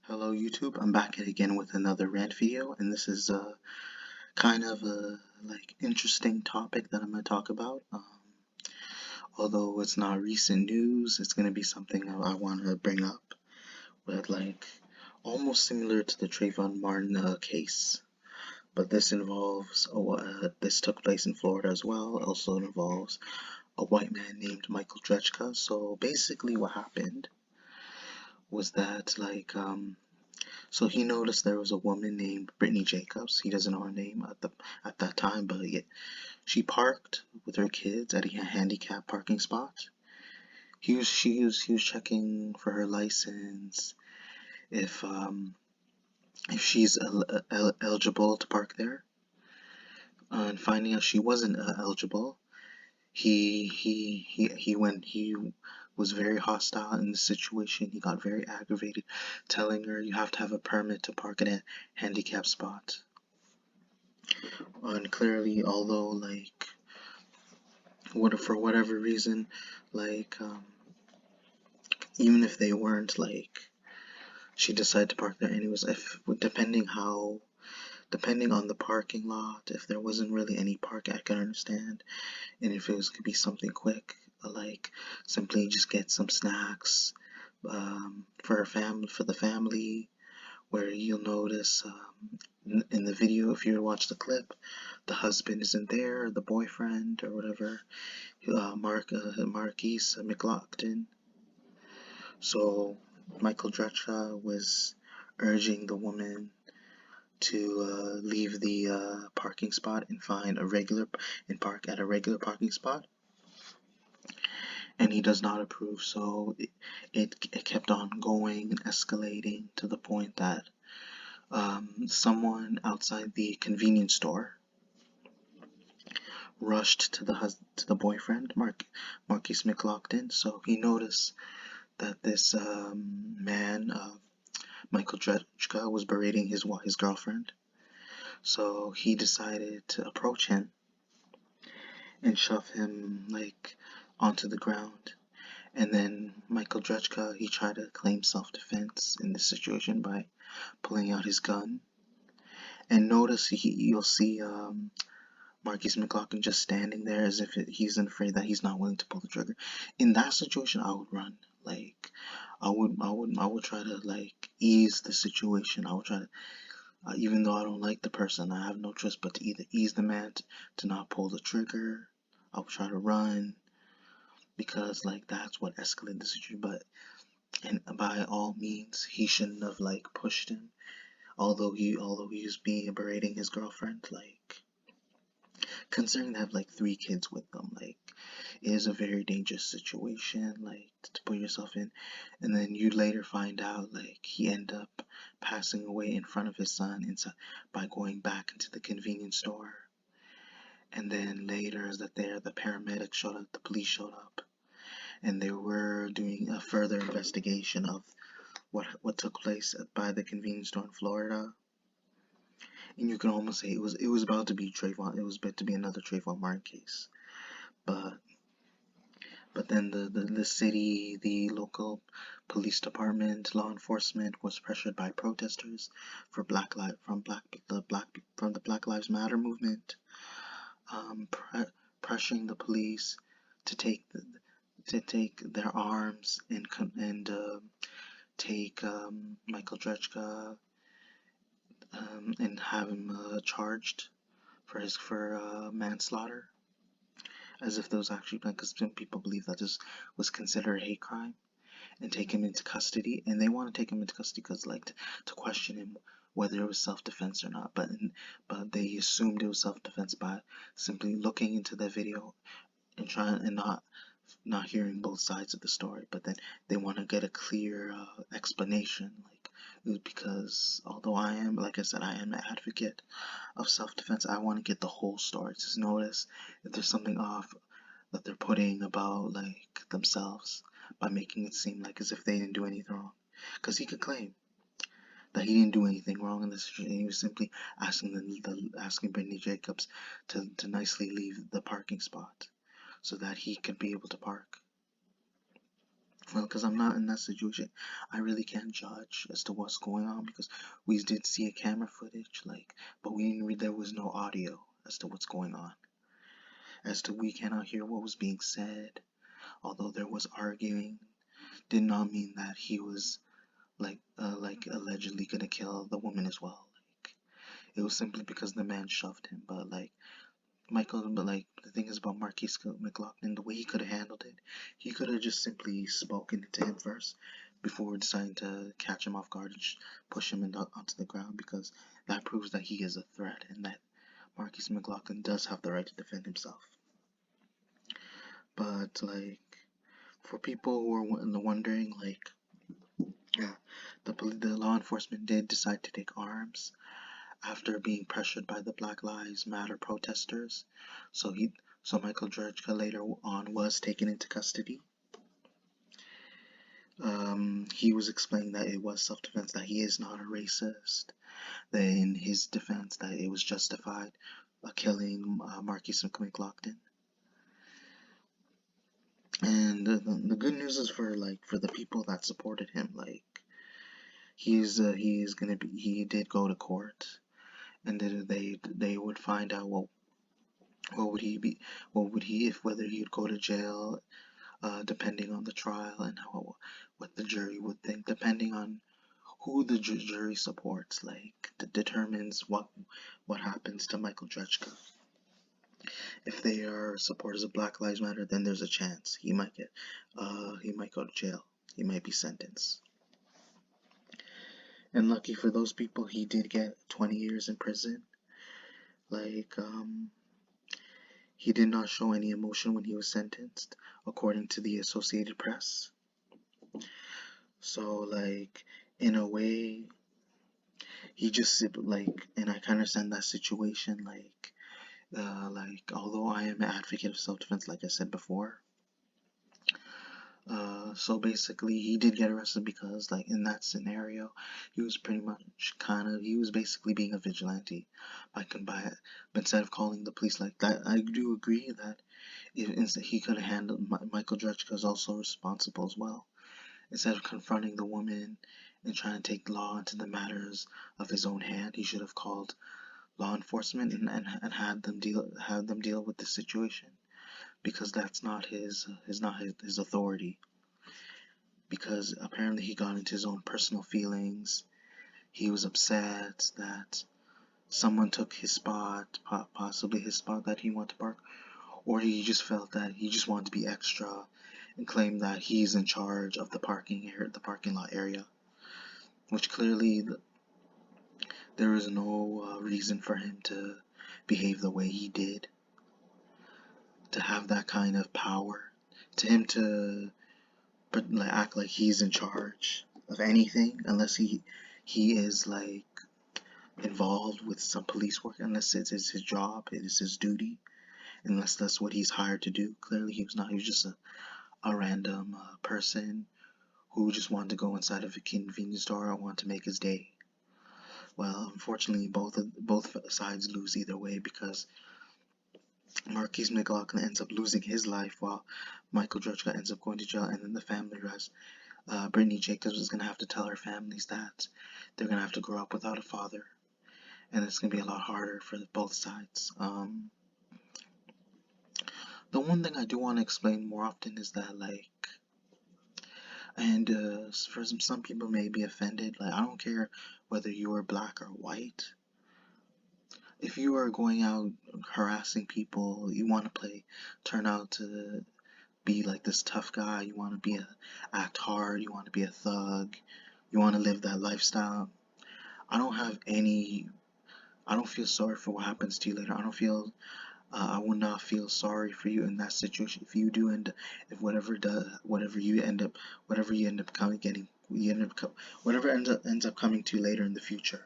Hello YouTube, I'm back again with another rant video, and this is kind of a interesting topic that I'm going to talk about. Although it's not recent news, it's going to be something I want to bring up, but almost similar to the Trayvon Martin case. But this involves this took place in Florida as well. Also involves a white man named Michael Drejka. So basically, what happened was that so he noticed there was a woman named Brittany Jacobs. He doesn't know her name at that time, but yet she parked with her kids at a handicap parking spot. He was checking for her license, if she's eligible to park there, and finding out she wasn't eligible. He was very hostile in the situation. He got very aggravated, telling her you have to have a permit to park at a handicap spot. And clearly, although for whatever reason, even if they weren't, she decided to park there anyways. If depending on the parking lot, if there wasn't really any parking, I can understand. And if could be something quick, simply just get some snacks for the family, where you'll notice in the video, if you watch the clip, the husband isn't there, the boyfriend or whatever, Markeis McGlockton. So Michael Drejka was urging the woman to leave the parking spot and park at a regular parking spot, and he does not approve. So it kept on going, escalating to the point that someone outside the convenience store rushed to the boyfriend, Markeis McGlockton. So he noticed that this man, Michael Drejka, was berating his girlfriend. So he decided to approach him and shove him onto the ground. And then Michael Drejka, he tried to claim self-defense in this situation by pulling out his gun. And notice you'll see Markeis McGlockton just standing there as if he's afraid that he's not willing to pull the trigger. In that situation, I would run. I would try to ease the situation. I would try to, even though I don't like the person, I have no choice but to either ease the man to not pull the trigger. I would try to run, because that's what escalated the situation. But and by all means, he shouldn't have pushed him. Although he was berating his girlfriend, considering they have 3 kids with them, it is a very dangerous situation to put yourself in. And then you later find out he ended up passing away in front of his son by going back into the convenience store. And then later, as the paramedics showed up, the police showed up, and they were doing a further investigation of what took place by the convenience store in Florida. And you can almost say it was about to be Trayvon. It was meant to be another Trayvon Martin case, but then the city, the local police department, law enforcement was pressured by protesters from the Black Lives Matter movement, pressuring the police to take their arms and take Michael Drejka and have him charged for manslaughter, as if there was actually, because some people believe that this was considered a hate crime, and take him into custody. And they want to take him into custody because to question him whether it was self-defense or not, but they assumed it was self-defense by simply looking into the video and trying and not hearing both sides of the story. But then they want to get a clear explanation, because although I am, like I said, I am an advocate of self-defense, I want to get the whole story. Just notice if there's something off that they're putting about themselves, by making it seem as if they didn't do anything wrong. Because he could claim that he didn't do anything wrong in this situation. He was simply asking Brittany Jacobs to nicely leave the parking spot so that he could be able to park. Well, because I'm not in that situation, I really can't judge as to what's going on because we did see a camera footage, like, but we didn't read, there was no audio as to what's going on. As to we cannot hear what was being said, although there was arguing, did not mean that he was like allegedly gonna kill the woman as well. Like, it was simply because the man shoved him. But like but like the thing is about Markeis McGlockton, the way he could have handled it, he could have just simply spoken to him first before deciding to catch him off guard and push him onto the ground, because that proves that he is a threat and that Markeis McGlockton does have the right to defend himself. But like, for people who are wondering, like, yeah, the law enforcement did decide to take arms after being pressured by the Black Lives Matter protesters. So Michael Drejka later on was taken into custody. He was explaining that it was self-defense, that he is not a racist, that in his defense that it was justified killing Markeis McGlockton. And the good news is for the people that supported him, like, he did go to court, and they would find out what would he be, whether he would go to jail, depending on the trial and what the jury would think, depending on who the jury supports, like, determines what happens to Michael Drejka. If they are supporters of Black Lives Matter, then there's a chance he might go to jail. He might be sentenced. And lucky for those people, he did get 20 years in prison. Like, he did not show any emotion when he was sentenced, according to the Associated Press. So, like, in a way, he just, like, and I can understand that situation, like, although I am an advocate of self-defense, like I said before, so basically he did get arrested because, like, in that scenario, he was pretty much he was basically being a vigilante by instead of calling the police like that. I do agree that he could have handled Michael Drejka is also responsible as well. Instead of confronting the woman and trying to take the law into the matters of his own hand, he should have called law enforcement and had them deal with the situation, because that's not his authority. Because apparently he got into his own personal feelings. He was upset that someone took his spot, possibly his spot that he wanted to park, or he just felt that he just wanted to be extra and claim that he's in charge of the parking lot area, which clearly there is no reason for him to behave the way he did, to have that kind of power, to him to act like he's in charge of anything, unless he is like involved with some police work, unless it is his job, it is his duty, unless that's what he's hired to do. Clearly he was not. He was just a random person who just wanted to go inside of a convenience store and want to make his day. Well, unfortunately, both sides lose either way, because Markeis McGlockton ends up losing his life while Michael Drejka ends up going to jail, and then the family rest. Brittany Jacobs is going to have to tell her families that they're going to have to grow up without a father, and it's going to be a lot harder for both sides. The one thing I do want to explain more often is that, like, and for some people may be offended, like, I don't care whether you are black or white. If you are going out harassing people, you want to turn out to be like this tough guy, you want to act hard, you want to be a thug, you want to live that lifestyle, I don't feel sorry for what happens to you later. I would not feel sorry for you in that situation if you do whatever you end up ends up coming to you later in the future.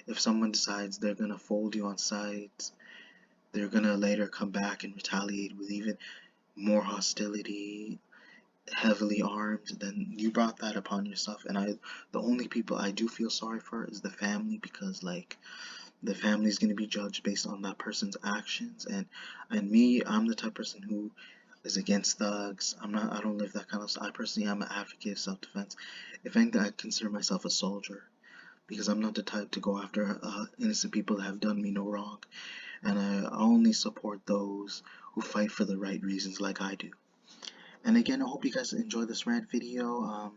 If someone decides they're gonna fold you on sight, they're gonna later come back and retaliate with even more hostility, heavily armed, then you brought that upon yourself. And the only people I do feel sorry for is the family, because, like, the family is going to be judged based on that person's actions, and me, I'm the type of person who is against thugs. I don't live that kind of. I personally am an advocate of self-defense. If anything, I consider myself a soldier because I'm not the type to go after innocent people that have done me no wrong, and I only support those who fight for the right reasons, like I do. And again, I hope you guys enjoy this rant video.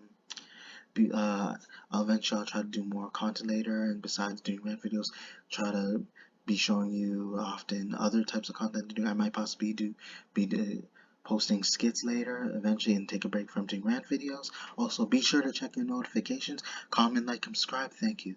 Be, uh, Eventually I'll try to do more content later, and besides doing rant videos, try to be showing you often other types of content to do. I might possibly be posting skits later eventually and take a break from doing rant videos. Also, be sure to check your notifications, comment, like, and subscribe. Thank you.